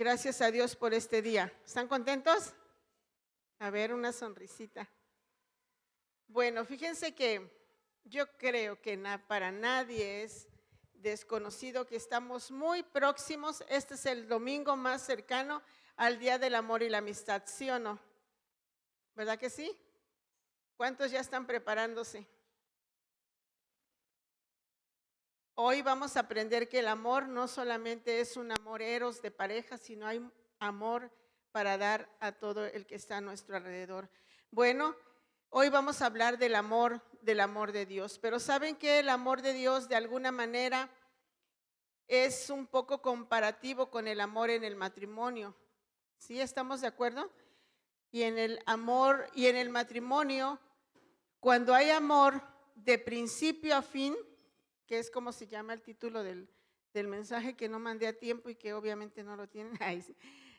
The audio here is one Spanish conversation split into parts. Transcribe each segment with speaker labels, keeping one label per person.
Speaker 1: Gracias a Dios por este día. ¿Están contentos? A ver, una sonrisita. Bueno, fíjense que yo creo que para nadie es desconocido que estamos muy próximos. Este es el domingo más cercano al Día del Amor y la Amistad, ¿sí o no? ¿Verdad que sí? ¿Cuántos ya están preparándose? Hoy vamos a aprender que el amor no solamente es un amor eros de pareja, sino hay amor para dar a todo el que está a nuestro alrededor. Bueno, hoy vamos a hablar del amor de Dios, pero ¿saben que el amor de Dios de alguna manera es un poco comparativo con el amor en el matrimonio? ¿Sí estamos de acuerdo? Y en el amor y en el matrimonio, cuando hay amor de principio a fin, que es como se llama el título del mensaje que no mandé a tiempo y que obviamente no lo tienen,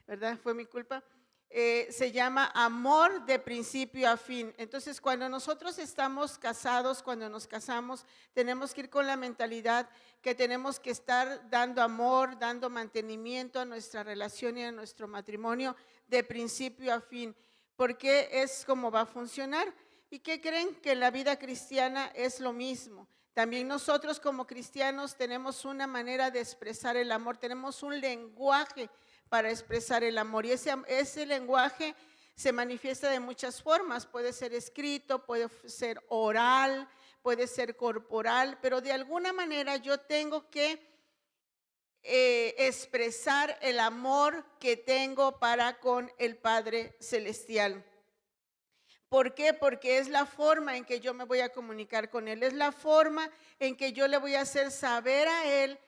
Speaker 1: ¿verdad? Fue mi culpa. Se llama amor de principio a fin. Entonces, cuando nosotros estamos casados, cuando nos casamos, tenemos que ir con la mentalidad que tenemos que estar dando amor, dando mantenimiento a nuestra relación y a nuestro matrimonio de principio a fin, porque es como va a funcionar. ¿Y qué creen? Que en la vida cristiana es lo mismo. También nosotros como cristianos tenemos una manera de expresar el amor, tenemos un lenguaje para expresar el amor y ese lenguaje se manifiesta de muchas formas, puede ser escrito, puede ser oral, puede ser corporal, pero de alguna manera yo tengo que expresar el amor que tengo para con el Padre Celestial. ¿Por qué? Porque es la forma en que yo me voy a comunicar con Él, es la forma en que yo le voy a hacer saber a Él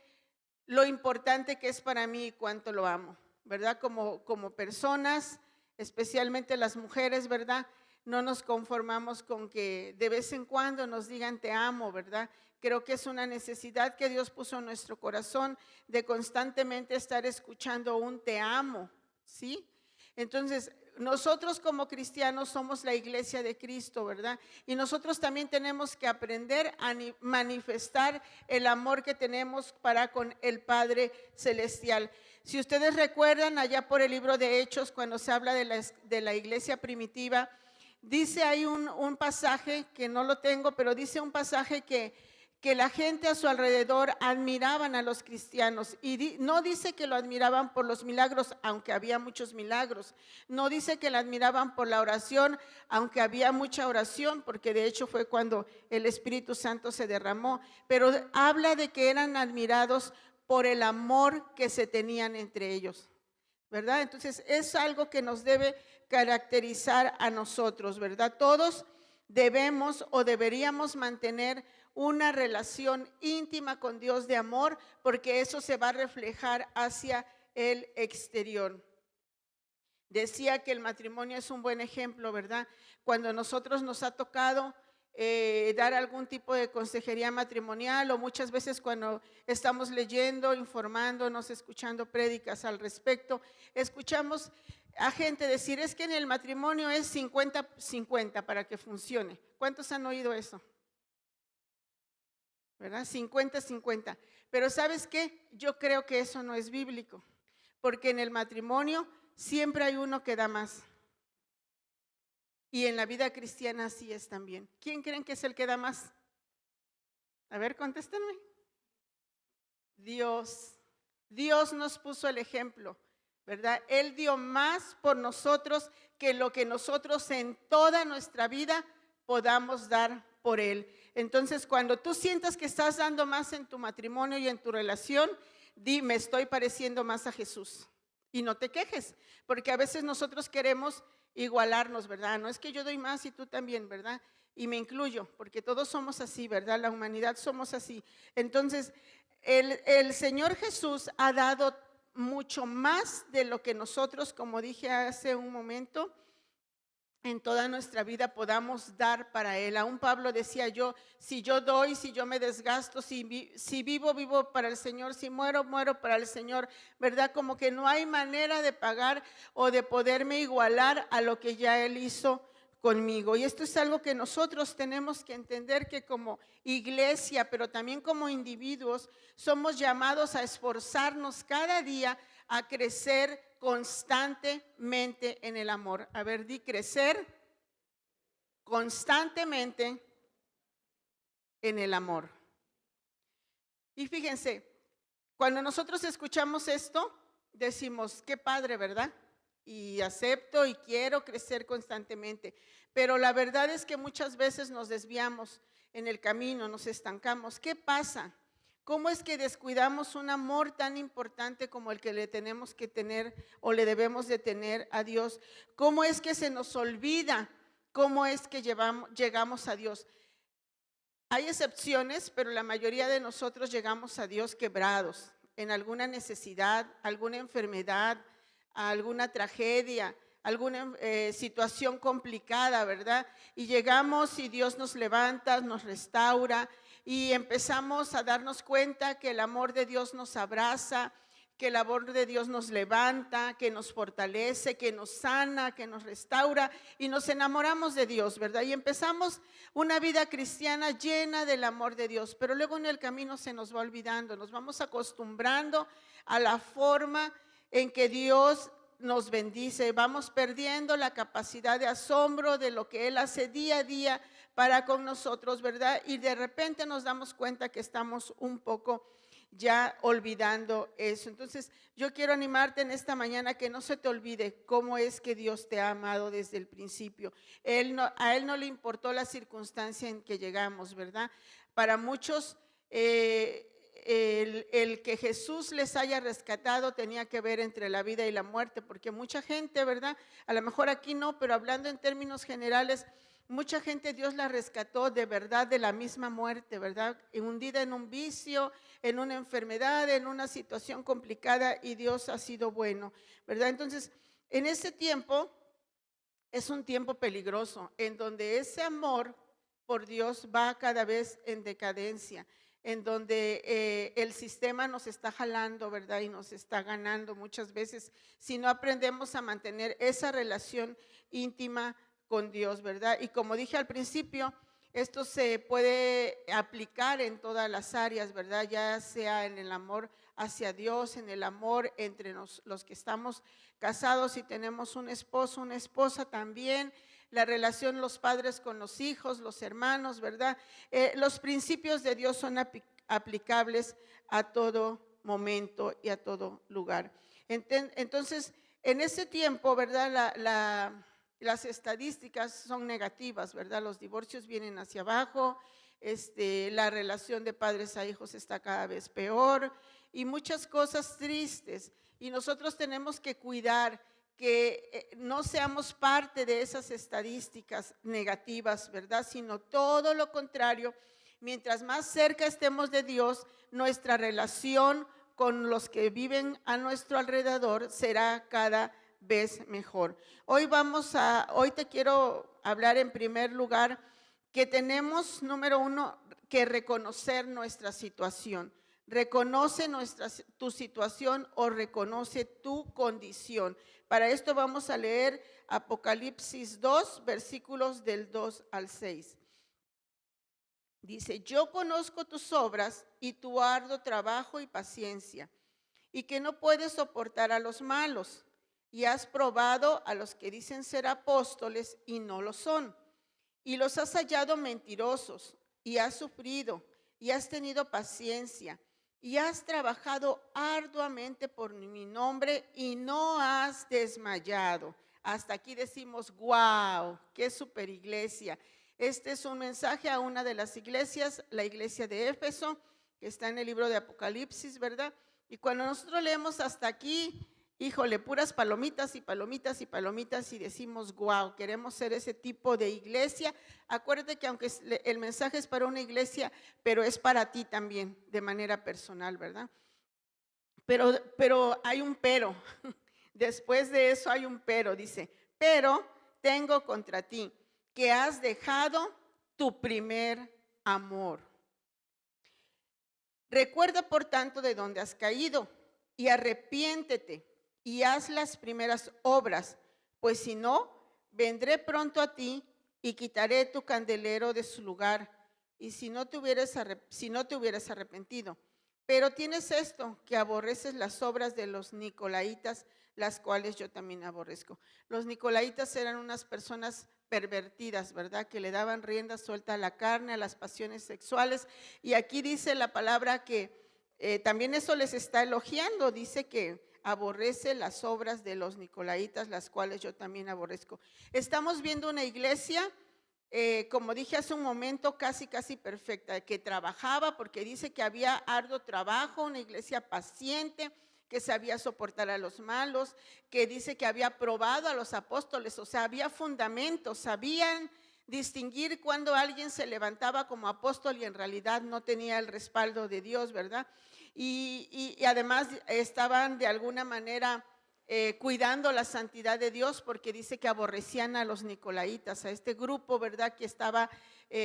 Speaker 1: lo importante que es para mí y cuánto lo amo, ¿verdad? Como personas, especialmente las mujeres, ¿verdad? No nos conformamos con que de vez en cuando nos digan te amo, ¿verdad? Creo que es una necesidad que Dios puso en nuestro corazón de constantemente estar escuchando un te amo, ¿sí? Entonces, nosotros como cristianos somos la iglesia de Cristo, ¿verdad? Y nosotros también tenemos que aprender a manifestar el amor que tenemos para con el Padre Celestial. Si ustedes recuerdan allá por el libro de Hechos, cuando se habla de la iglesia primitiva, dice ahí un pasaje que no lo tengo, pero dice un pasaje que la gente a su alrededor admiraban a los cristianos y no dice que lo admiraban por los milagros, aunque había muchos milagros, no dice que lo admiraban por la oración, aunque había mucha oración, porque de hecho fue cuando el Espíritu Santo se derramó, pero habla de que eran admirados por el amor que se tenían entre ellos, ¿verdad? Entonces es algo que nos debe caracterizar a nosotros, ¿verdad? Todos debemos o deberíamos mantener una relación íntima con Dios de amor, porque eso se va a reflejar hacia el exterior. Decía que el matrimonio es un buen ejemplo, ¿verdad? Cuando nosotros nos ha tocado dar algún tipo de consejería matrimonial o muchas veces cuando estamos leyendo, informándonos, escuchando prédicas al respecto, escuchamos a gente decir, es que en el matrimonio es 50-50 para que funcione. ¿Cuántos han oído eso? ¿Verdad? 50-50. Pero ¿sabes qué? Yo creo que eso no es bíblico, porque en el matrimonio siempre hay uno que da más. Y en la vida cristiana así es también. ¿Quién creen que es el que da más? A ver, contéstenme. Dios. Dios nos puso el ejemplo, ¿verdad? Él dio más por nosotros que lo que nosotros en toda nuestra vida podamos dar por Él. Entonces, cuando tú sientas que estás dando más en tu matrimonio y en tu relación, di, me estoy pareciendo más a Jesús. Y no te quejes, porque a veces nosotros queremos igualarnos, ¿verdad? No es que yo doy más y tú también, ¿verdad? Y me incluyo, porque todos somos así, ¿verdad? La humanidad somos así. Entonces, el Señor Jesús ha dado mucho más de lo que nosotros, como dije hace un momento, en toda nuestra vida podamos dar para Él. Aún Pablo decía yo, si yo doy, si yo me desgasto, si vivo, vivo para el Señor, si muero, muero para el Señor, ¿verdad? Como que no hay manera de pagar o de poderme igualar a lo que ya Él hizo conmigo. Y esto es algo que nosotros tenemos que entender, que como iglesia, pero también como individuos, somos llamados a esforzarnos cada día a crecer constantemente en el amor. A ver, di crecer constantemente en el amor. Y fíjense, cuando nosotros escuchamos esto, decimos, qué padre, ¿verdad? Y acepto y quiero crecer constantemente. Pero la verdad es que muchas veces nos desviamos en el camino, nos estancamos. ¿Qué pasa? ¿Cómo es que descuidamos un amor tan importante como el que le tenemos que tener o le debemos de tener a Dios? ¿Cómo es que se nos olvida cómo es que llegamos a Dios? Hay excepciones, pero la mayoría de nosotros llegamos a Dios quebrados, en alguna necesidad, alguna enfermedad, alguna tragedia, alguna situación complicada, ¿verdad? Y llegamos y Dios nos levanta, nos restaura y empezamos a darnos cuenta que el amor de Dios nos abraza, que el amor de Dios nos levanta, que nos fortalece, que nos sana, que nos restaura y nos enamoramos de Dios, ¿verdad? Y empezamos una vida cristiana llena del amor de Dios, pero luego en el camino se nos va olvidando, nos vamos acostumbrando a la forma en que Dios nos bendice, vamos perdiendo la capacidad de asombro de lo que Él hace día a día para con nosotros, ¿verdad? Y de repente nos damos cuenta que estamos un poco ya olvidando eso. Entonces, yo quiero animarte en esta mañana que no se te olvide cómo es que Dios te ha amado desde el principio. A Él no le importó la circunstancia en que llegamos, ¿verdad? Para muchos, el que Jesús les haya rescatado tenía que ver entre la vida y la muerte, porque mucha gente, ¿verdad? A lo mejor aquí no, pero hablando en términos generales, mucha gente Dios la rescató de verdad de la misma muerte, ¿verdad? Hundida en un vicio, en una enfermedad, en una situación complicada y Dios ha sido bueno, ¿verdad? Entonces, en ese tiempo es un tiempo peligroso en donde ese amor por Dios va cada vez en decadencia, en donde el sistema nos está jalando, ¿verdad? Y nos está ganando muchas veces si no aprendemos a mantener esa relación íntima con Dios, ¿verdad? Y como dije al principio, esto se puede aplicar en todas las áreas, ¿verdad? Ya sea en el amor hacia Dios, en el amor entre los que estamos casados y tenemos un esposo, una esposa también, la relación los padres con los hijos, los hermanos, ¿verdad? Los principios de Dios son aplicables a todo momento y a todo lugar. Entonces, en ese tiempo, ¿verdad? Las estadísticas son negativas, ¿verdad? Los divorcios vienen hacia abajo, la relación de padres a hijos está cada vez peor y muchas cosas tristes. Y nosotros tenemos que cuidar que no seamos parte de esas estadísticas negativas, ¿verdad? Sino todo lo contrario. Mientras más cerca estemos de Dios, nuestra relación con los que viven a nuestro alrededor será cada vez mejor. Hoy te quiero hablar en primer lugar que tenemos, número uno, que reconocer nuestra situación. Reconoce tu situación o reconoce tu condición. Para esto vamos a leer Apocalipsis 2, versículos del 2 al 6. Dice, yo conozco tus obras y tu arduo trabajo y paciencia, y que no puedes soportar a los malos, y has probado a los que dicen ser apóstoles y no lo son, y los has hallado mentirosos, y has sufrido, y has tenido paciencia, y has trabajado arduamente por mi nombre, y no has desmayado. Hasta aquí decimos, wow, qué super iglesia. Este es un mensaje a una de las iglesias, la iglesia de Éfeso, que está en el libro de Apocalipsis, ¿verdad? Y cuando nosotros leemos hasta aquí, híjole, puras palomitas y palomitas y palomitas y decimos, wow, queremos ser ese tipo de iglesia. Acuérdate que aunque el mensaje es para una iglesia, pero es para ti también, de manera personal, ¿verdad? Pero hay un pero. Después de eso hay un pero, dice, pero tengo contra ti que has dejado tu primer amor. Recuerda, por tanto, de dónde has caído y arrepiéntete y haz las primeras obras, pues si no, vendré pronto a ti y quitaré tu candelero de su lugar, y si no te hubieras arrepentido, Pero tienes esto, que aborreces las obras de los nicolaitas, las cuales yo también aborrezco. Los nicolaitas eran unas personas pervertidas, ¿verdad? Que le daban rienda suelta a la carne, a las pasiones sexuales. Y aquí dice la palabra que también eso les está elogiando. Dice que aborrece las obras de los nicolaitas, las cuales yo también aborrezco. Estamos viendo una iglesia, como dije hace un momento, casi perfecta, que trabajaba, porque dice que había arduo trabajo, una iglesia paciente, que sabía soportar a los malos, que dice que había probado a los apóstoles, o sea, había fundamentos, sabían distinguir cuando alguien se levantaba como apóstol y en realidad no tenía el respaldo de Dios, ¿verdad? Y además estaban de alguna manera cuidando la santidad de Dios, porque dice que aborrecían a los nicolaitas, a este grupo, ¿verdad?, que estaba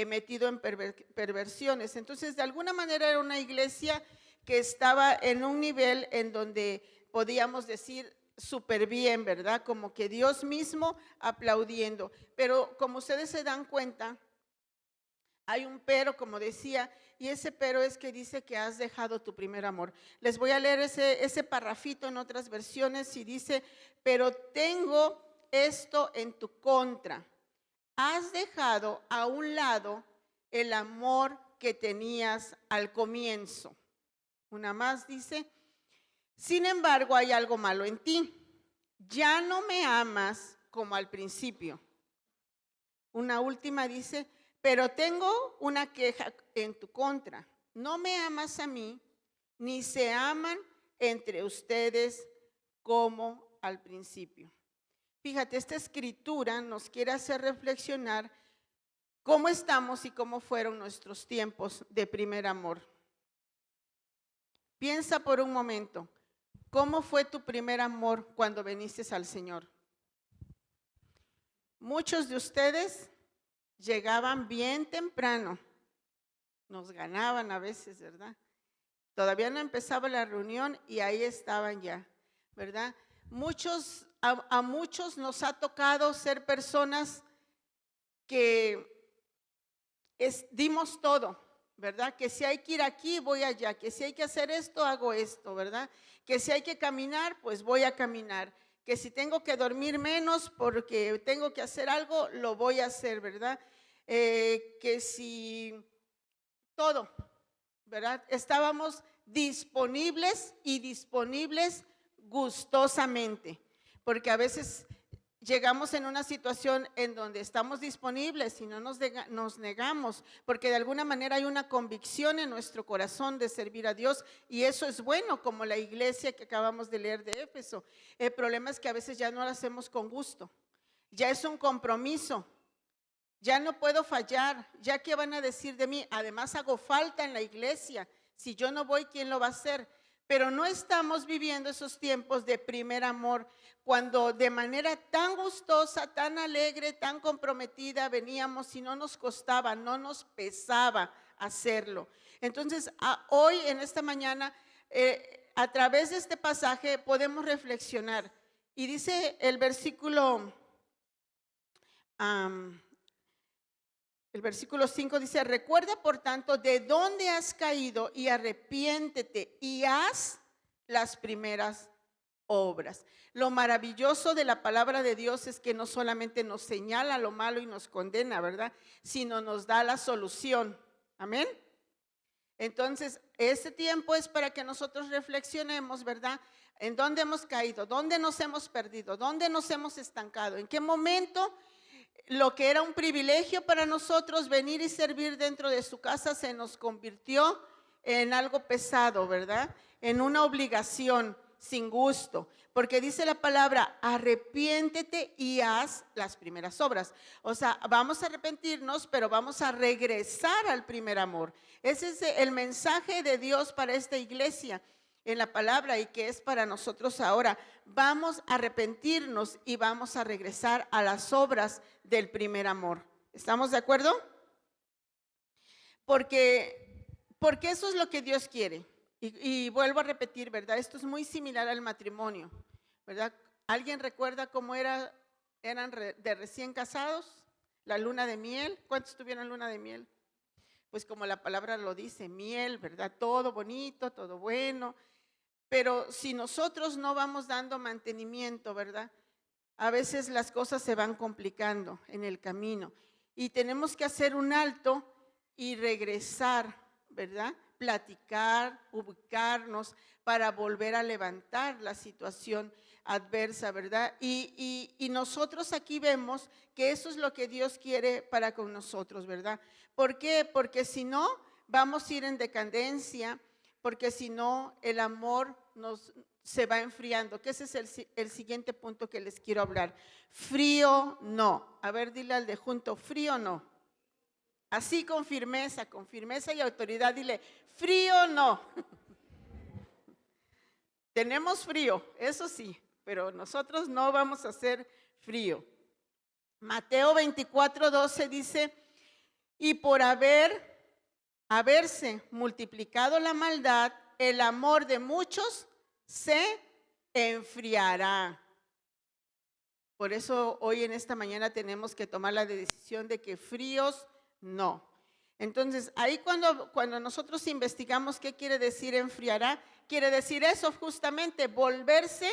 Speaker 1: metido en perversiones. Entonces, de alguna manera era una iglesia que estaba en un nivel en donde podíamos decir súper bien, ¿verdad? Como que Dios mismo aplaudiendo. Pero como ustedes se dan cuenta, hay un pero, como decía, y ese pero es que dice que has dejado tu primer amor. Les voy a leer ese parrafito en otras versiones y dice, pero tengo esto en tu contra. Has dejado a un lado el amor que tenías al comienzo. Una más dice, sin embargo hay algo malo en ti. Ya no me amas como al principio. Una última dice, pero tengo una queja en tu contra. No me amas a mí, ni se aman entre ustedes como al principio. Fíjate, esta escritura nos quiere hacer reflexionar cómo estamos y cómo fueron nuestros tiempos de primer amor. Piensa por un momento, ¿cómo fue tu primer amor cuando viniste al Señor? Muchos de ustedes llegaban bien temprano, nos ganaban a veces, ¿verdad? Todavía no empezaba la reunión y ahí estaban ya, ¿verdad? A muchos nos ha tocado ser personas que dimos todo, ¿verdad? Que si hay que ir aquí, voy allá, que si hay que hacer esto, hago esto, ¿verdad? Que si hay que caminar, pues voy a caminar, que si tengo que dormir menos porque tengo que hacer algo, lo voy a hacer, ¿verdad? Que si todo, ¿verdad? Estábamos disponibles y disponibles gustosamente, porque a veces llegamos en una situación en donde estamos disponibles y no nos negamos, porque de alguna manera hay una convicción en nuestro corazón de servir a Dios y eso es bueno, como la iglesia que acabamos de leer de Éfeso. El problema es que a veces ya no lo hacemos con gusto, ya es un compromiso. Ya no puedo fallar, ya qué van a decir de mí. Además hago falta en la iglesia. Si yo no voy, ¿quién lo va a hacer? Pero no estamos viviendo esos tiempos de primer amor, cuando de manera tan gustosa, tan alegre, tan comprometida veníamos y no nos costaba, no nos pesaba hacerlo. Entonces, hoy en esta mañana, a través de este pasaje podemos reflexionar. Y dice el versículo... el versículo 5 dice, recuerda por tanto de dónde has caído y arrepiéntete y haz las primeras obras. Lo maravilloso de la palabra de Dios es que no solamente nos señala lo malo y nos condena, ¿verdad? Sino nos da la solución. Amén. Entonces, este tiempo es para que nosotros reflexionemos, ¿verdad? En dónde hemos caído, dónde nos hemos perdido, dónde nos hemos estancado, en qué momento lo que era un privilegio para nosotros venir y servir dentro de su casa se nos convirtió en algo pesado, ¿verdad? En una obligación sin gusto, porque dice la palabra, arrepiéntete y haz las primeras obras. O sea, vamos a arrepentirnos, pero vamos a regresar al primer amor. Ese es el mensaje de Dios para esta iglesia en la palabra y que es para nosotros ahora. Vamos a arrepentirnos y vamos a regresar a las obras del primer amor. ¿Estamos de acuerdo? Porque eso es lo que Dios quiere. Y vuelvo a repetir, ¿verdad? Esto es muy similar al matrimonio, ¿verdad? ¿Alguien recuerda cómo eran de recién casados? La luna de miel. ¿Cuántos tuvieron luna de miel? pues como la palabra lo dice, miel, ¿verdad? Todo bonito, todo bueno. Pero si nosotros no vamos dando mantenimiento, ¿verdad? A veces las cosas se van complicando en el camino y tenemos que hacer un alto y regresar, ¿verdad? Platicar, ubicarnos para volver a levantar la situación adversa, ¿verdad? Y nosotros aquí vemos que eso es lo que Dios quiere para con nosotros, ¿verdad? ¿Por qué? Porque si no, vamos a ir en decadencia, porque si no, el amor se va enfriando, que ese es el siguiente punto que les quiero hablar. Frío no. A ver, dile al de junto, frío no. Así con firmeza y autoridad, dile, frío no. Tenemos frío, eso sí, pero nosotros no vamos a hacer frío. Mateo 24:12 dice, y por haberse multiplicado la maldad, el amor de muchos se enfriará. Por eso hoy en esta mañana tenemos que tomar la decisión de que fríos no. Entonces, ahí cuando nosotros investigamos qué quiere decir enfriará, quiere decir eso justamente, volverse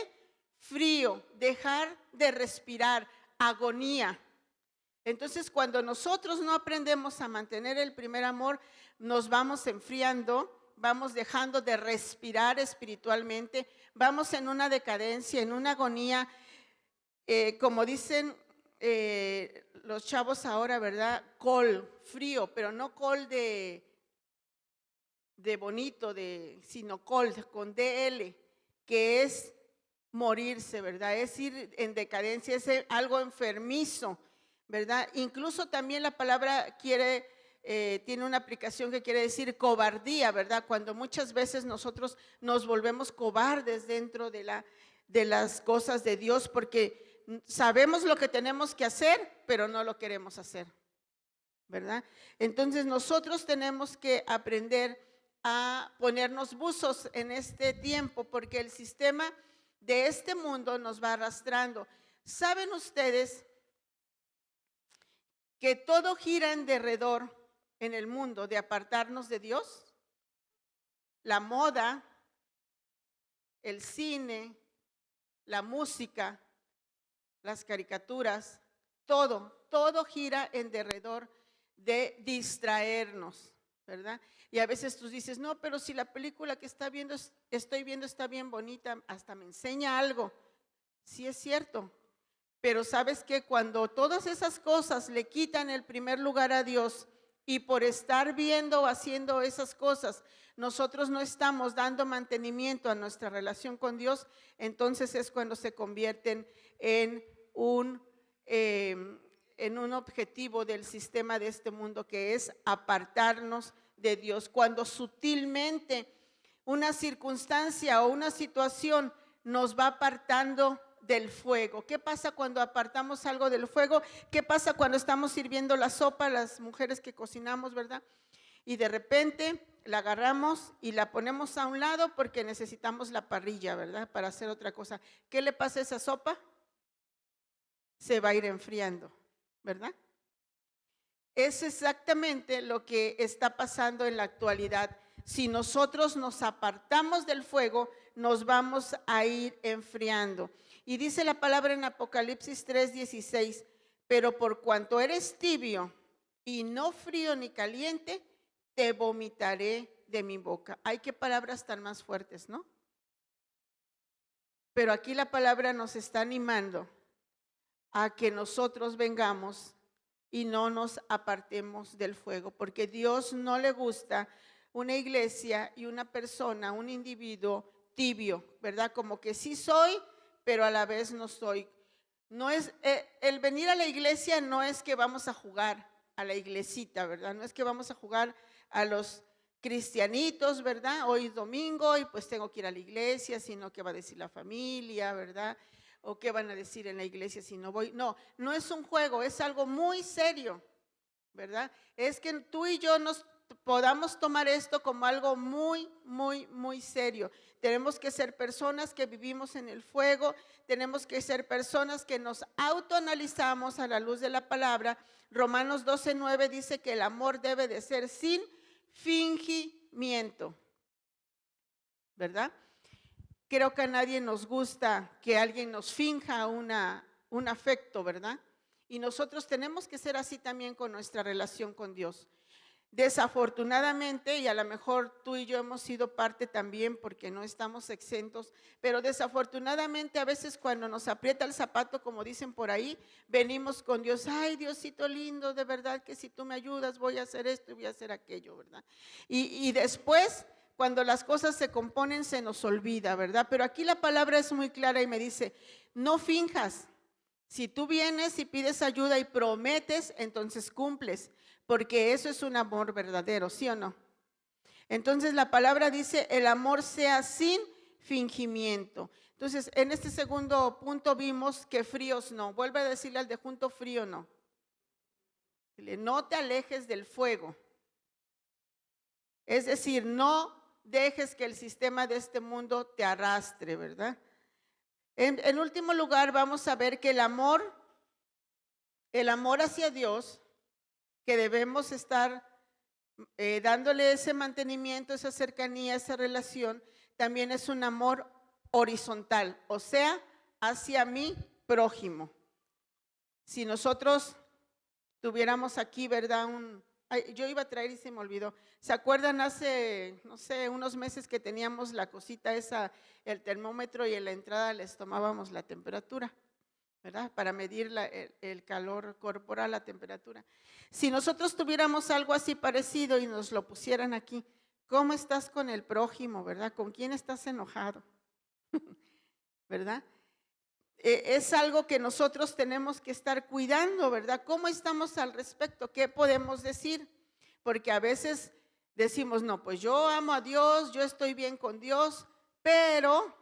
Speaker 1: frío, dejar de respirar, agonía. Entonces, cuando nosotros no aprendemos a mantener el primer amor, nos vamos enfriando, vamos dejando de respirar espiritualmente, vamos en una decadencia, en una agonía, como dicen los chavos ahora, ¿verdad? Col, frío, pero no col de bonito, sino col, con DL, que es morirse, ¿verdad? Es ir en decadencia, es algo enfermizo, ¿verdad? Incluso también la palabra tiene una aplicación que quiere decir cobardía, ¿verdad? Cuando muchas veces nosotros nos volvemos cobardes dentro de las cosas de Dios porque sabemos lo que tenemos que hacer, pero no lo queremos hacer, ¿verdad? Entonces nosotros tenemos que aprender a ponernos buzos en este tiempo porque el sistema de este mundo nos va arrastrando. ¿Saben ustedes que todo gira en derredor en el mundo de apartarnos de Dios? La moda, el cine, la música, las caricaturas, todo gira en derredor de distraernos, ¿verdad? Y a veces tú dices, no, pero si la película que estoy viendo está bien bonita, hasta me enseña algo. Sí es cierto, pero sabes que cuando todas esas cosas le quitan el primer lugar a Dios y por estar viendo o haciendo esas cosas, nosotros no estamos dando mantenimiento a nuestra relación con Dios, entonces es cuando se convierten en un objetivo del sistema de este mundo que es apartarnos de Dios. Cuando sutilmente una circunstancia o una situación nos va apartando del fuego. ¿Qué pasa cuando apartamos algo del fuego? ¿Qué pasa cuando estamos sirviendo la sopa, las mujeres que cocinamos, ¿verdad? Y de repente la agarramos y la ponemos a un lado porque necesitamos la parrilla, ¿verdad? Para hacer otra cosa. ¿Qué le pasa a esa sopa? Se va a ir enfriando, ¿verdad? Es exactamente lo que está pasando en la actualidad. Si nosotros nos apartamos del fuego, nos vamos a ir enfriando. Y dice la palabra en Apocalipsis 3:16, pero por cuanto eres tibio y no frío ni caliente, te vomitaré de mi boca. Ay, qué palabras tan más fuertes, ¿no? Pero aquí la palabra nos está animando a que nosotros vengamos y no nos apartemos del fuego, porque Dios no le gusta una iglesia y una persona, un individuo tibio, ¿verdad? Como que sí soy, pero a la vez no soy. No es el venir a la iglesia no es que vamos a jugar a la iglesita, ¿verdad? No es que vamos a jugar a los cristianitos, ¿verdad? Hoy es domingo y pues tengo que ir a la iglesia, sino que va a decir la familia, ¿verdad? O qué van a decir en la iglesia si no voy. No, no es un juego, es algo muy serio, ¿verdad? Es que tú y yo podamos tomar esto como algo muy, muy, muy serio. Tenemos que ser personas que vivimos en el fuego, tenemos que ser personas que nos autoanalizamos a la luz de la palabra. Romanos 12:9 dice que el amor debe de ser sin fingimiento, ¿verdad? Creo que a nadie nos gusta que alguien nos finja un afecto, ¿verdad? Y nosotros tenemos que ser así también con nuestra relación con Dios. Desafortunadamente, y a lo mejor tú y yo hemos sido parte también porque no estamos exentos, pero desafortunadamente a veces cuando nos aprieta el zapato, como dicen por ahí, venimos con Dios, ay Diosito lindo, de verdad que si tú me ayudas voy a hacer esto y voy a hacer aquello, ¿verdad? Y después, cuando las cosas se componen, se nos olvida, ¿verdad? Pero aquí la palabra es muy clara y me dice, no finjas. Si tú vienes y pides ayuda y prometes, entonces cumples, porque eso es un amor verdadero, ¿sí o no? Entonces la palabra dice, el amor sea sin fingimiento. Entonces, en este segundo punto vimos que fríos no. Vuelve a decirle al de junto, frío no. No te alejes del fuego. Es decir, no dejes que el sistema de este mundo te arrastre, ¿verdad? En último lugar, vamos a ver que el amor hacia Dios, que debemos estar dándole ese mantenimiento, esa cercanía, esa relación, también es un amor horizontal, o sea, hacia mi prójimo. Si nosotros tuviéramos aquí, ¿verdad? Yo iba a traer y se me olvidó. ¿Se acuerdan hace, no sé, unos meses que teníamos la cosita esa, el termómetro y en la entrada les tomábamos la temperatura, ¿verdad? Para medir el calor corporal, la temperatura. Si nosotros tuviéramos algo así parecido y nos lo pusieran aquí, ¿cómo estás con el prójimo, verdad? ¿Con quién estás enojado? ¿Verdad? Es algo que nosotros tenemos que estar cuidando, ¿verdad? ¿Cómo estamos al respecto? ¿Qué podemos decir? Porque a veces decimos, no, pues yo amo a Dios, yo estoy bien con Dios, pero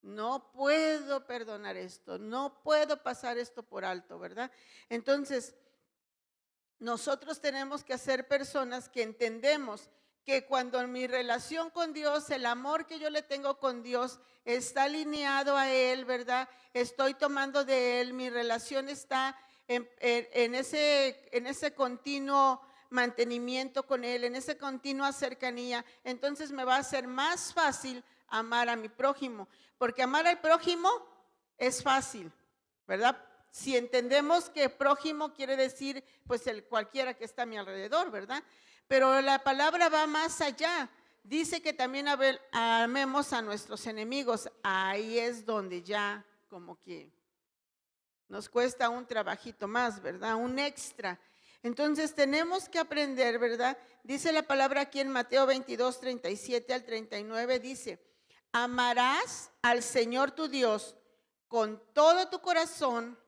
Speaker 1: no puedo perdonar esto, no puedo pasar esto por alto, ¿verdad? Entonces, nosotros tenemos que ser personas que entendemos que cuando en mi relación con Dios, el amor que yo le tengo con Dios está alineado a Él, ¿verdad? Estoy tomando de Él, mi relación está en ese continuo mantenimiento con Él, en esa continua cercanía, entonces me va a ser más fácil amar a mi prójimo, porque amar al prójimo es fácil, ¿verdad? Si entendemos que prójimo quiere decir pues cualquiera que está a mi alrededor, ¿verdad? Pero la palabra va más allá. Dice que también amemos a nuestros enemigos. Ahí es donde ya como que nos cuesta un trabajito más, ¿verdad? Un extra. Entonces tenemos que aprender, ¿verdad? Dice la palabra aquí en Mateo 22, 37 al 39, dice, amarás al Señor tu Dios con todo tu corazón,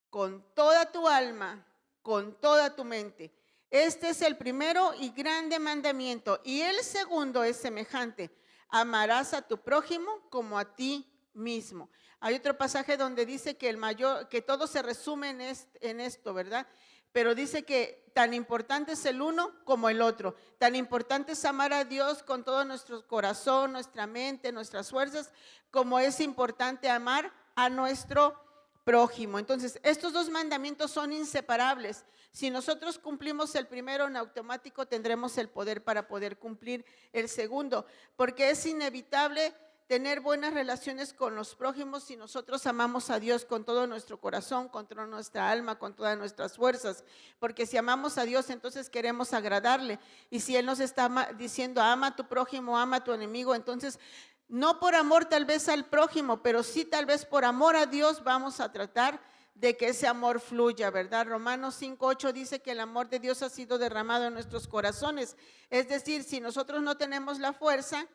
Speaker 1: con toda tu alma, con toda tu mente. Este es el primero y grande mandamiento. Y el segundo es semejante. Amarás a tu prójimo como a ti mismo. Hay otro pasaje donde dice que todo se resume en esto, ¿verdad? Pero dice que tan importante es el uno como el otro. Tan importante es amar a Dios con todo nuestro corazón, nuestra mente, nuestras fuerzas, como es importante amar a nuestro prójimo. Entonces, estos dos mandamientos son inseparables. Si nosotros cumplimos el primero, en automático tendremos el poder para poder cumplir el segundo, porque es inevitable tener buenas relaciones con los prójimos si nosotros amamos a Dios con todo nuestro corazón, con toda nuestra alma, con todas nuestras fuerzas, porque si amamos a Dios, entonces queremos agradarle, y si Él nos está diciendo, ama a tu prójimo, ama a tu enemigo, entonces no por amor tal vez al prójimo, pero sí tal vez por amor a Dios vamos a tratar de que ese amor fluya, ¿verdad? Romanos 5:8 dice que el amor de Dios ha sido derramado en nuestros corazones. Es decir, si nosotros no tenemos la fuerza,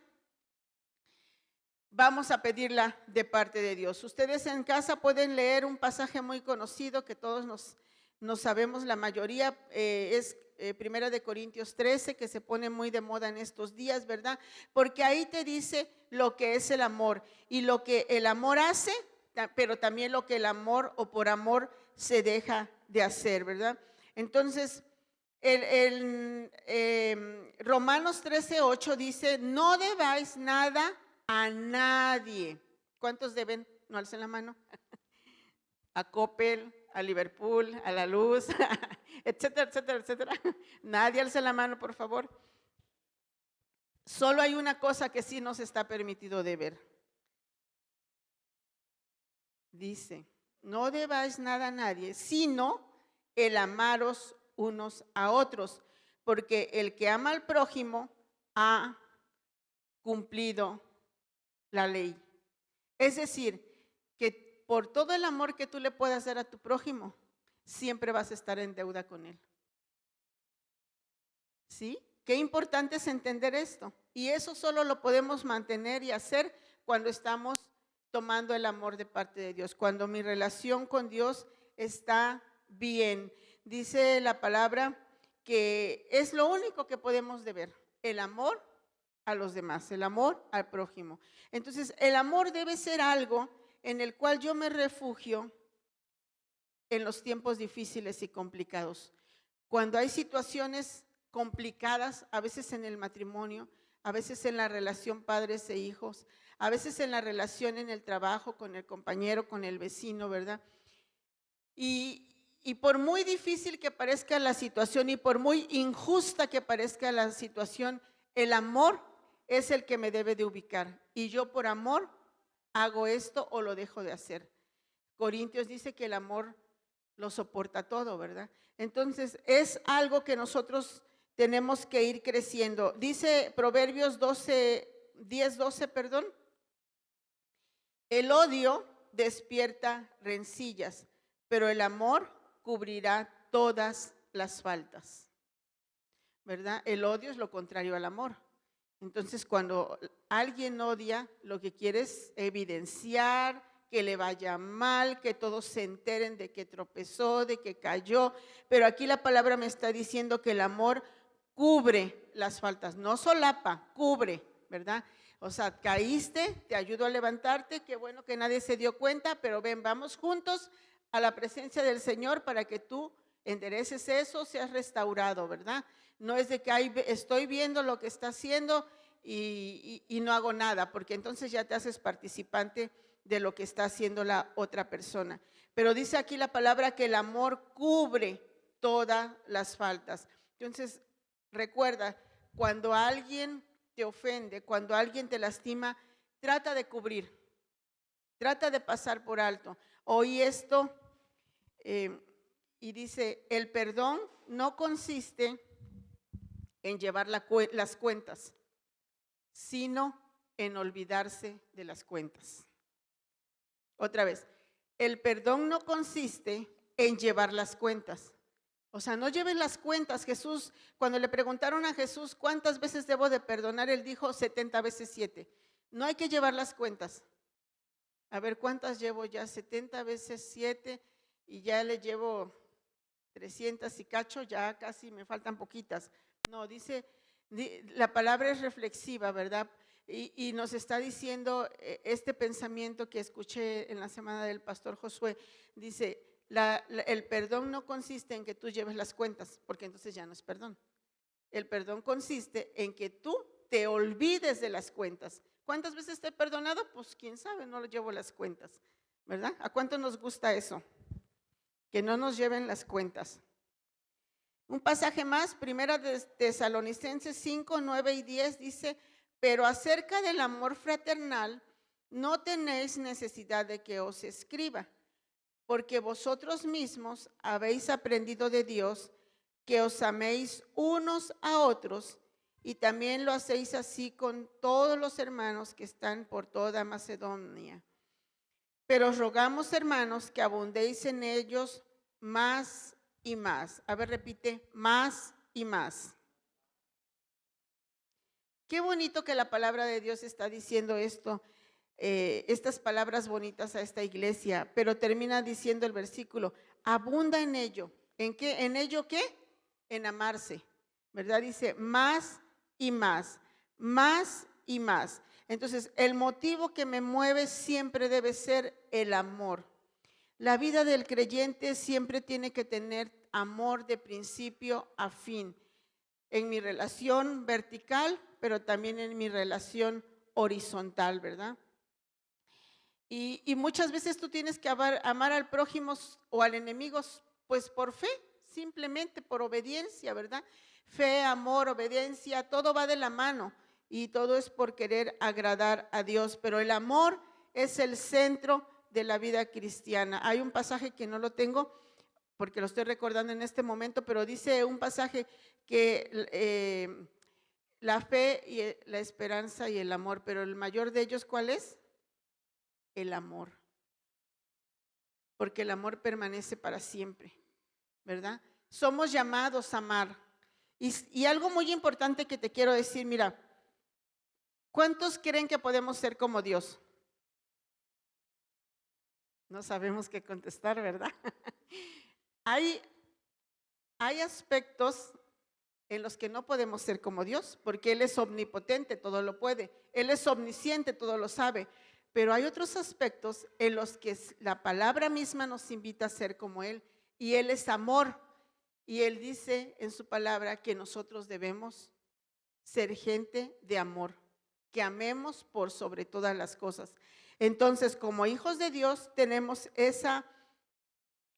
Speaker 1: vamos a pedirla de parte de Dios. Ustedes en casa pueden leer un pasaje muy conocido que todos nos sabemos, la mayoría, es Primera de Corintios 13, que se pone muy de moda en estos días, ¿verdad? Porque ahí te dice lo que es el amor y lo que el amor hace, pero también lo que el amor o por amor se deja de hacer, ¿verdad? Entonces, Romanos 13:8 dice, no debáis nada a nadie. ¿Cuántos deben? No alcen la mano. A Coppel, a Liverpool, a La Luz, etcétera, etcétera, etcétera. Nadie alce la mano, por favor. Solo hay una cosa que sí nos está permitido deber. Dice, no debáis nada a nadie, sino el amaros unos a otros, porque el que ama al prójimo ha cumplido la ley. Es decir, que por todo el amor que tú le puedas dar a tu prójimo, siempre vas a estar en deuda con él. ¿Sí? Qué importante es entender esto. Y eso solo lo podemos mantener y hacer cuando estamos tomando el amor de parte de Dios, cuando mi relación con Dios está bien. Dice la palabra que es lo único que podemos deber, el amor a los demás, el amor al prójimo. Entonces, el amor debe ser algo en el cual yo me refugio en los tiempos difíciles y complicados. Cuando hay situaciones complicadas, a veces en el matrimonio, a veces en la relación padres e hijos, a veces en la relación en el trabajo, con el compañero, con el vecino, ¿verdad? Y por muy difícil que parezca la situación y por muy injusta que parezca la situación, el amor es el que me debe de ubicar. Y yo por amor hago esto o lo dejo de hacer. Corintios dice que el amor lo soporta todo, ¿verdad? Entonces es algo que nosotros tenemos que ir creciendo. Dice Proverbios 10:12, perdón. El odio despierta rencillas, pero el amor cubrirá todas las faltas, ¿verdad? El odio es lo contrario al amor. Entonces, cuando alguien odia, lo que quiere es evidenciar que le vaya mal, que todos se enteren de que tropezó, de que cayó. Pero aquí la palabra me está diciendo que el amor cubre las faltas, no solapa, cubre, ¿verdad? O sea, caíste, te ayudo a levantarte, qué bueno que nadie se dio cuenta, pero ven, vamos juntos a la presencia del Señor para que tú endereces eso, seas restaurado, ¿verdad? No es de que estoy viendo lo que está haciendo y no hago nada, porque entonces ya te haces participante de lo que está haciendo la otra persona. Pero dice aquí la palabra que el amor cubre todas las faltas. Entonces, recuerda, cuando alguien te ofende, cuando alguien te lastima, trata de cubrir, trata de pasar por alto. Oí esto y dice, el perdón no consiste en llevar las cuentas, sino en olvidarse de las cuentas. Otra vez, el perdón no consiste en llevar las cuentas. O sea, no lleves las cuentas. Jesús, cuando le preguntaron a Jesús cuántas veces debo de perdonar, él dijo 70 veces 7. No hay que llevar las cuentas. A ver, ¿cuántas llevo ya? 70 veces 7 y ya le llevo 300 y cacho, ya casi me faltan poquitas. No, dice, la palabra es reflexiva, ¿verdad? Y nos está diciendo este pensamiento que escuché en la semana del pastor Josué. Dice, el perdón no consiste en que tú lleves las cuentas, porque entonces ya no es perdón. El perdón consiste en que tú te olvides de las cuentas. ¿Cuántas veces te he perdonado? Pues quién sabe, no lo llevo las cuentas, ¿verdad? ¿A cuánto nos gusta eso? Que no nos lleven las cuentas. Un pasaje más, Primera de Tesalonicenses 5, 9 y 10 dice, pero acerca del amor fraternal no tenéis necesidad de que os escriba, porque vosotros mismos habéis aprendido de Dios que os améis unos a otros y también lo hacéis así con todos los hermanos que están por toda Macedonia. Pero os rogamos, hermanos, que abundéis en ellos más y más. A ver, repite, más y más. Qué bonito que la palabra de Dios está diciendo esto, estas palabras bonitas a esta iglesia, pero termina diciendo el versículo, abunda en ello. ¿En qué? ¿En ello qué? En amarse, ¿verdad? Dice más y más, más y más. Entonces, el motivo que me mueve siempre debe ser el amor. La vida del creyente siempre tiene que tener amor de principio a fin, en mi relación vertical, pero también en mi relación horizontal, ¿verdad? Y muchas veces tú tienes que amar al prójimo o al enemigo, pues por fe, simplemente por obediencia, ¿verdad? Fe, amor, obediencia, todo va de la mano y todo es por querer agradar a Dios, pero el amor es el centro de la vida cristiana. Hay un pasaje que no lo tengo porque lo estoy recordando en este momento, pero dice un pasaje que la fe y la esperanza y el amor, pero el mayor de ellos, ¿cuál es? El amor, porque el amor permanece para siempre, ¿verdad? Somos llamados a amar. Y algo muy importante que te quiero decir, mira, ¿cuántos creen que podemos ser como Dios? No sabemos qué contestar, ¿verdad? Hay aspectos en los que no podemos ser como Dios, porque Él es omnipotente, todo lo puede. Él es omnisciente, todo lo sabe. Pero hay otros aspectos en los que la palabra misma nos invita a ser como Él. Y Él es amor. Y Él dice en su palabra que nosotros debemos ser gente de amor, que amemos por sobre todas las cosas. Entonces, como hijos de Dios, tenemos esa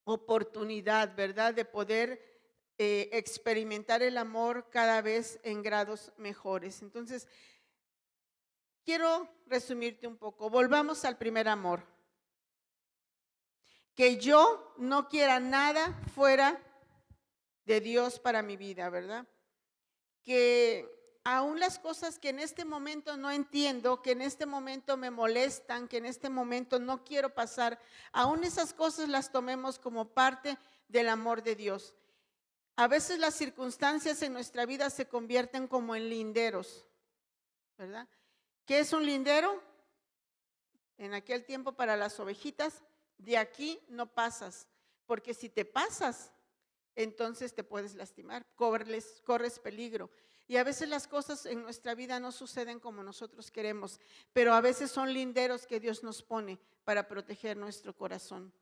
Speaker 1: oportunidad, ¿verdad?, de poder experimentar el amor cada vez en grados mejores. Entonces, quiero resumirte un poco. Volvamos al primer amor. Que yo no quiera nada fuera de Dios para mi vida, ¿verdad? Que aún las cosas que en este momento no entiendo, que en este momento me molestan, que en este momento no quiero pasar, aún esas cosas las tomemos como parte del amor de Dios. A veces las circunstancias en nuestra vida se convierten como en linderos, ¿verdad? ¿Qué es un lindero? En aquel tiempo para las ovejitas, de aquí no pasas, porque si te pasas, entonces te puedes lastimar, corres peligro. Y a veces las cosas en nuestra vida no suceden como nosotros queremos, pero a veces son linderos que Dios nos pone para proteger nuestro corazón.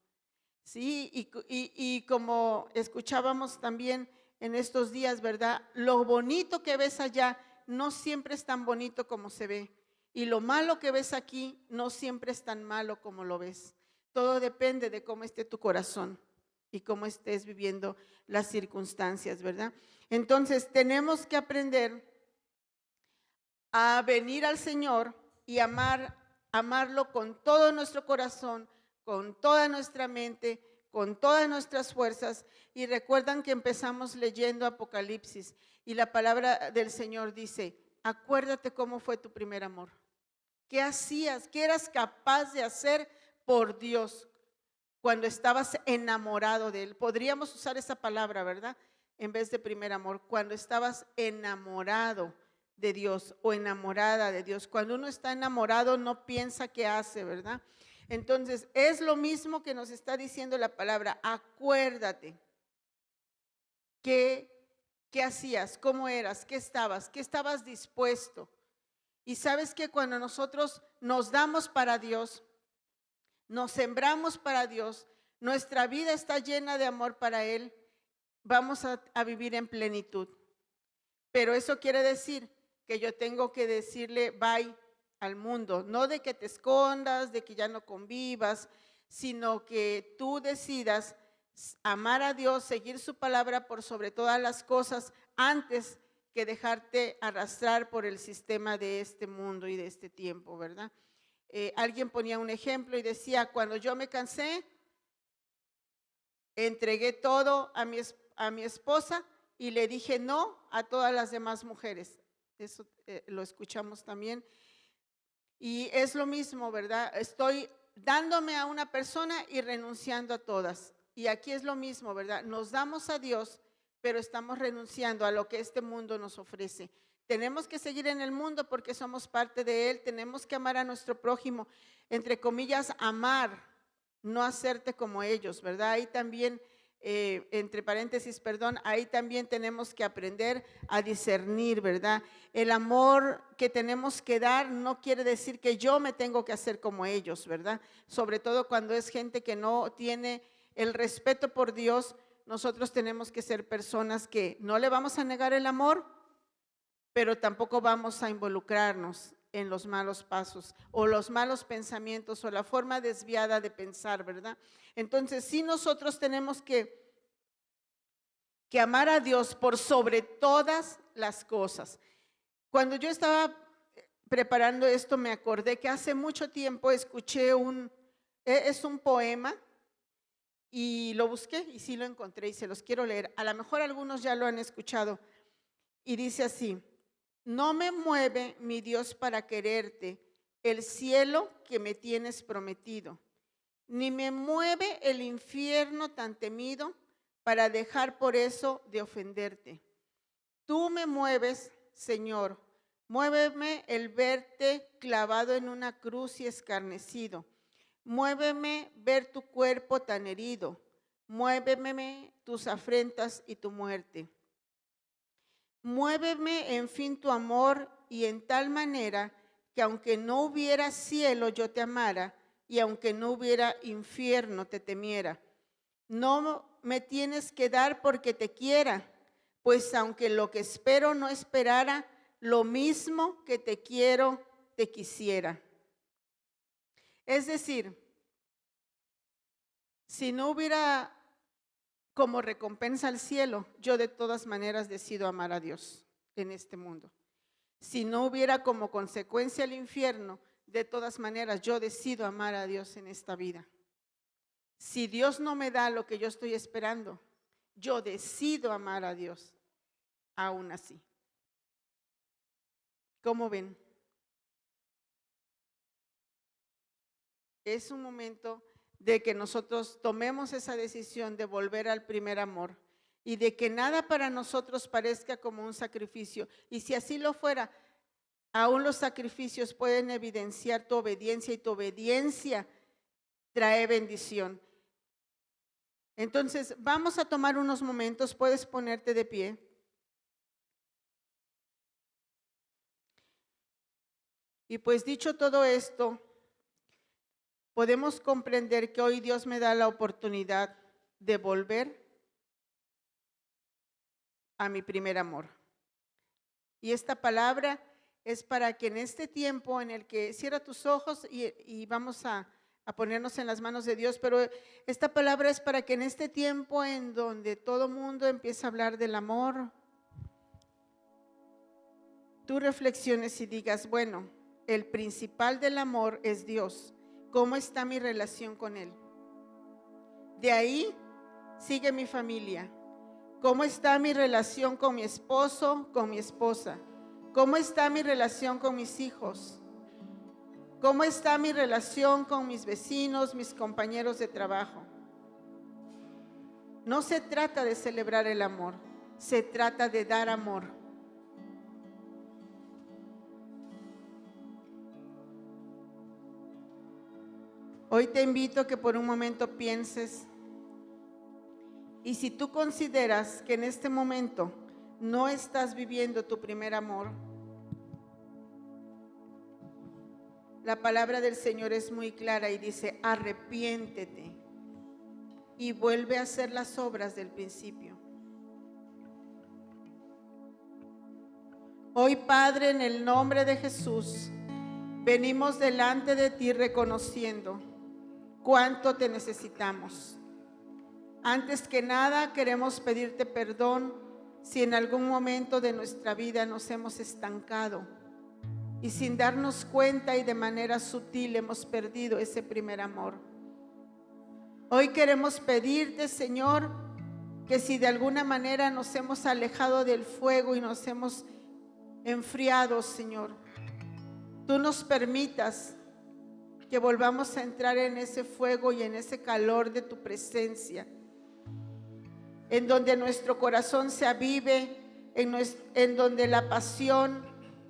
Speaker 1: Sí, y como escuchábamos también en estos días, ¿verdad? Lo bonito que ves allá no siempre es tan bonito como se ve. Y lo malo que ves aquí no siempre es tan malo como lo ves. Todo depende de cómo esté tu corazón y cómo estés viviendo las circunstancias, ¿verdad? Entonces tenemos que aprender a venir al Señor y amarlo con todo nuestro corazón, con toda nuestra mente, con todas nuestras fuerzas. Y recuerdan que empezamos leyendo Apocalipsis y la palabra del Señor dice, acuérdate cómo fue tu primer amor. ¿Qué hacías? ¿Qué eras capaz de hacer por Dios cuando estabas enamorado de Él? Podríamos usar esa palabra, ¿verdad? En vez de primer amor, cuando estabas enamorado de Dios o enamorada de Dios. Cuando uno está enamorado no piensa qué hace, ¿verdad? Entonces es lo mismo que nos está diciendo la palabra, acuérdate. ¿Qué hacías? ¿Cómo eras? ¿Qué estabas dispuesto? Y sabes que cuando nosotros nos damos para Dios, nos sembramos para Dios, nuestra vida está llena de amor para Él, vamos a vivir en plenitud. Pero eso quiere decir que yo tengo que decirle bye al mundo, no de que te escondas, de que ya no convivas, sino que tú decidas amar a Dios, seguir su palabra por sobre todas las cosas antes que dejarte arrastrar por el sistema de este mundo y de este tiempo, ¿verdad? Alguien ponía un ejemplo y decía, cuando yo me cansé, entregué todo a mi esposa y le dije no a todas las demás mujeres. Eso lo escuchamos también. Y es lo mismo, ¿verdad? Estoy dándome a una persona y renunciando a todas. Y aquí es lo mismo, ¿verdad? Nos damos a Dios, pero estamos renunciando a lo que este mundo nos ofrece. Tenemos que seguir en el mundo porque somos parte de él. Tenemos que amar a nuestro prójimo, entre comillas, amar, no hacerte como ellos, ¿verdad? Ahí también, entre paréntesis, perdón, ahí también tenemos que aprender a discernir, ¿verdad? El amor que tenemos que dar no quiere decir que yo me tengo que hacer como ellos, ¿verdad? Sobre todo cuando es gente que no tiene el respeto por Dios, nosotros tenemos que ser personas que no le vamos a negar el amor, pero tampoco vamos a involucrarnos en los malos pasos o los malos pensamientos o la forma desviada de pensar, ¿verdad? Entonces, sí, nosotros tenemos que amar a Dios por sobre todas las cosas. Cuando yo estaba preparando esto, me acordé que hace mucho tiempo escuché es un poema y lo busqué y sí lo encontré y se los quiero leer. A lo mejor algunos ya lo han escuchado y dice así: no me mueve, mi Dios, para quererte, el cielo que me tienes prometido, ni me mueve el infierno tan temido para dejar por eso de ofenderte. Tú me mueves, Señor, muéveme el verte clavado en una cruz y escarnecido. Muéveme ver tu cuerpo tan herido. Muéveme tus afrentas y tu muerte. Muéveme, en fin, tu amor, y en tal manera que aunque no hubiera cielo yo te amara, y aunque no hubiera infierno te temiera. No me tienes que dar porque te quiera, pues aunque lo que espero no esperara, lo mismo que te quiero te quisiera. Es decir, si no hubiera como recompensa al cielo, yo de todas maneras decido amar a Dios en este mundo. Si no hubiera como consecuencia el infierno, de todas maneras yo decido amar a Dios en esta vida. Si Dios no me da lo que yo estoy esperando, yo decido amar a Dios aún así. ¿Cómo ven? Es un momento de que nosotros tomemos esa decisión de volver al primer amor y de que nada para nosotros parezca como un sacrificio. Y si así lo fuera, aún los sacrificios pueden evidenciar tu obediencia, y tu obediencia trae bendición. Entonces, vamos a tomar unos momentos. Puedes ponerte de pie. Y pues dicho todo esto, podemos comprender que hoy Dios me da la oportunidad de volver a mi primer amor. Y esta palabra es para que en este tiempo en el que cierra tus ojos y vamos a ponernos en las manos de Dios, pero esta palabra es para que en este tiempo en donde todo mundo empieza a hablar del amor, tú reflexiones y digas, bueno, el principal del amor es Dios. ¿Cómo está mi relación con Él? De ahí sigue mi familia. ¿Cómo está mi relación con mi esposo, con mi esposa? ¿Cómo está mi relación con mis hijos? ¿Cómo está mi relación con mis vecinos, mis compañeros de trabajo? No se trata de celebrar el amor, se trata de dar amor. Hoy te invito a que por un momento pienses, y si tú consideras que en este momento no estás viviendo tu primer amor, la palabra del Señor es muy clara y dice, arrepiéntete y vuelve a hacer las obras del principio. Hoy, Padre, en el nombre de Jesús, venimos delante de ti reconociendo cuánto te necesitamos. Antes que nada, queremos pedirte perdón si en algún momento de nuestra vida nos hemos estancado y sin darnos cuenta y de manera sutil hemos perdido ese primer amor. Hoy queremos pedirte, Señor, que si de alguna manera nos hemos alejado del fuego y nos hemos enfriado, Señor, tú nos permitas que volvamos a entrar en ese fuego y en ese calor de tu presencia, en donde nuestro corazón se avive, en donde la pasión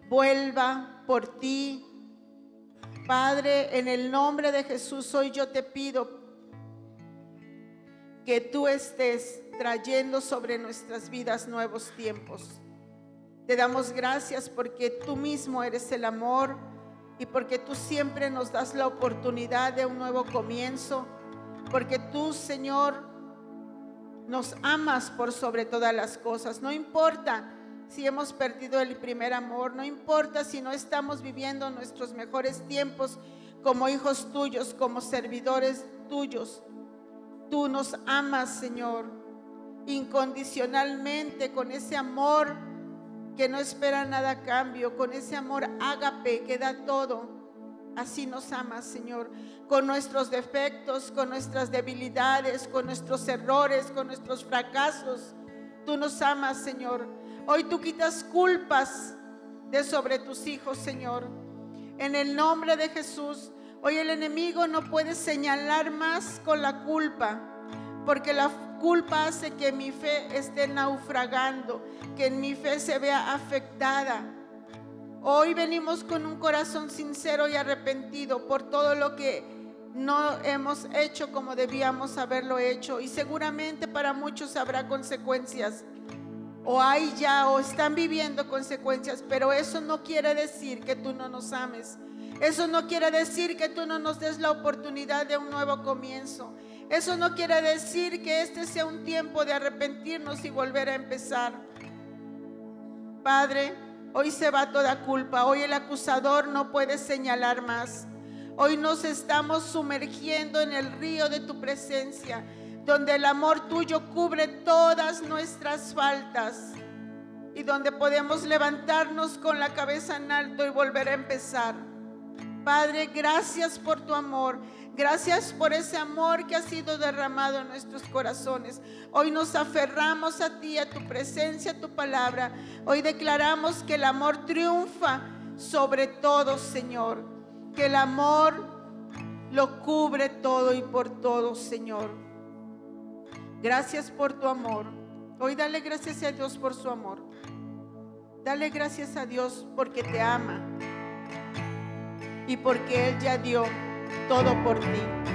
Speaker 1: vuelva por ti. Padre, en el nombre de Jesús, hoy yo te pido que tú estés trayendo sobre nuestras vidas nuevos tiempos. Te damos gracias porque tú mismo eres el amor y porque tú siempre nos das la oportunidad de un nuevo comienzo, porque tú, Señor, nos amas por sobre todas las cosas. No importa si hemos perdido el primer amor, no importa si no estamos viviendo nuestros mejores tiempos como hijos tuyos, como servidores tuyos. Tú nos amas, Señor, incondicionalmente, con ese amor que no espera nada a cambio, con ese amor ágape que da todo. Así nos amas, Señor, con nuestros defectos, con nuestras debilidades, con nuestros errores, con nuestros fracasos. Tú nos amas, Señor. Hoy tú quitas culpas de sobre tus hijos, Señor. En el nombre de Jesús, hoy el enemigo no puede señalar más con la culpa, porque la culpa hace que mi fe esté naufragando, que mi fe se vea afectada. Hoy venimos con un corazón sincero y arrepentido por todo lo que no hemos hecho como debíamos haberlo hecho, y seguramente para muchos habrá consecuencias, o hay ya o están viviendo consecuencias, pero eso no quiere decir que tú no nos ames. Eso no quiere decir que tú no nos des la oportunidad de un nuevo comienzo. Eso no quiere decir que este sea un tiempo de arrepentirnos y volver a empezar. Padre, hoy se va toda culpa. Hoy el acusador no puede señalar más. Hoy nos estamos sumergiendo en el río de tu presencia, donde el amor tuyo cubre todas nuestras faltas y donde podemos levantarnos con la cabeza en alto y volver a empezar. Padre, gracias por tu amor. Gracias por ese amor que ha sido derramado en nuestros corazones. Hoy nos aferramos a ti, a tu presencia, a tu palabra. Hoy declaramos que el amor triunfa sobre todo, Señor. Que el amor lo cubre todo y por todo, Señor. Gracias por tu amor. Hoy dale gracias a Dios por su amor. Dale gracias a Dios porque te ama y porque Él ya dio todo por ti.